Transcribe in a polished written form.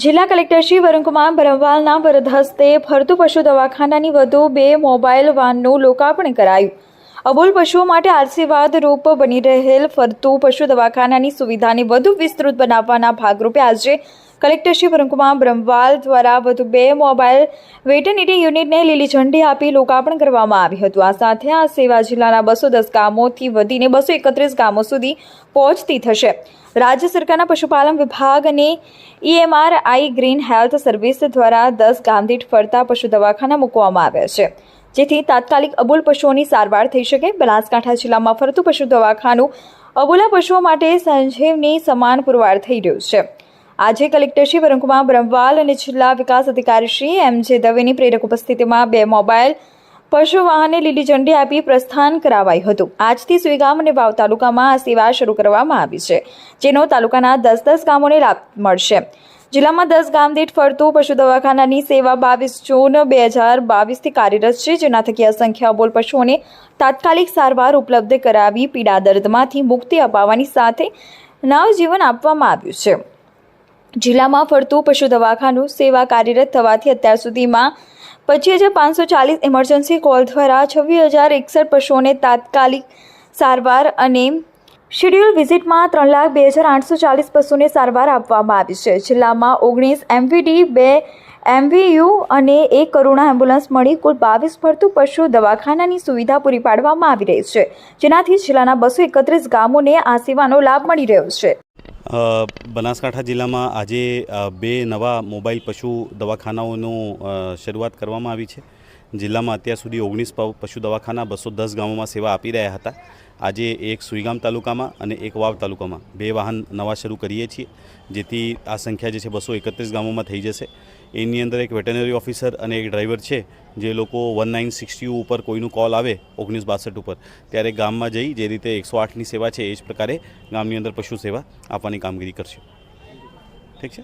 જિલ્લા કલેક્ટર શ્રી વરુણકુમાર બ્રહ્મવાલના વરદ હસ્તે ફરતું પશુ દવાખાનાની વધુ 2 મોબાઈલ વાનનું લોકાર્પણ કરાયું। અબોલ પશુઓ માટે આશીર્વાદ રૂપ બની રહેલ ફરતું પશુ દવાખાનાની સુવિધાને વધુ વિસ્તૃત બનાવવાના ભાગરૂપે આજે કલેક્ટર શ્રી વરુણકુમાર બ્રહ્મવાલ દ્વારા વધુ 2 મોબાઈલ વેટરનિટી યુનિટને લીલી ઝંડી આપી લોકાર્પણ કરવામાં આવ્યું હતું। આ સાથે આ સેવા જિલ્લાના 210 ગામોથી વધીને 231 ગામો સુધી પહોંચતી થશે। राज्य सरकार पशुपालन विभाग ने EMRI ग्रीन हेल्थ सर्विस द्वारा 10 गाम दीठ फरता पशु दवाखाना मूकवामां આવ્યા છે, જેથી તાત્કાલિક અબોલ પશુઓની સારવાર થઈ શકે। બનાસકાંઠા જિલ્લામાં ફરતું પશુ દવાખાનું અબોલા પશુઓ માટે સંજીવની સમાન પુરવાર થઈ રહ્યું છે। આજે કલેક્ટર શ્રી વરુણકુમાર બ્રહ્મવાલ અને જિલ્લા વિકાસ અધિકારી શ્રી MJ દવેની પ્રેરક ઉપસ્થિતિમાં 2 મોબાઈલ પશુ વાહનને લીલી ઝંડી આપી પ્રસ્થાન કરાવાયું હતું। આજથી સુઈગામ અને વાવ તાલુકામાં આ સેવા શરૂ કરવામાં આવી છે, જેનો તાલુકાના 10 ગામોને લાભ મળશે। જિલ્લામાં 10 ગામ દીઠ ફરતું પશુ દવાખાનાની સેવા 22 જૂન 2022થી કાર્યરત છે, જેના થકી અસંખ્ય અબોલ પશુઓને તાત્કાલિક સારવાર ઉપલબ્ધ કરાવી પીડા દર્દમાંથી મુક્તિ અપાવવાની સાથે નવજીવન આપવામાં આવ્યું છે। જિલ્લામાં ફરતું પશુ દવાખાનું સેવા કાર્યરત થવાથી અત્યાર સુધીમાં 25,540 ઇમરજન્સી કોલ દ્વારા 26,061 પશુઓને તાત્કાલિક સારવાર અને શેડ્યુલ વિઝિટમાં 3,02,840 પશુઓને સારવાર આપવામાં આવી છે। જિલ્લામાં 19 MVD 2 MVU અને 1 કરુણા એમ્બ્યુલન્સ મળી કુલ 22 ફરતું પશુ દવાખાનાની સુવિધા પૂરી પાડવામાં આવી રહી છે, જેનાથી જિલ્લાના 231 ગામોને આ સેવાનો લાભ મળી રહ્યો છે। બનાસકાંઠા જિલ્લામાં આજે 2 નવા મોબાઈલ પશુ દવાખાનાઓનું શરૂઆત કરવામાં આવી છે। જિલ્લામાં અત્યાર સુધી 19 પશુ દવાખાના 210 ગામોમાં સેવા આપી રહ્યા હતા। આજે એક સુઈગામ તાલુકામાં અને એક વાવ તાલુકામાં 2 વાહન નવા શરૂ કરીએ છીએ, જેથી આ સંખ્યા જે છે 231 ગામોમાં થઈ જશે। એની અંદર એક વેટરનરી ઓફિસર અને એક ડ્રાઈવર છે, જે લોકો 1960 ઉપર કોઈનું કોલ આવે 1962 ઉપર ત્યારે ગામમાં જઈ જે રીતે 108ની સેવા છે એ જ પ્રકારે ગામની અંદર પશુ સેવા આપવાની કામગીરી કરશે। ઠીક છે।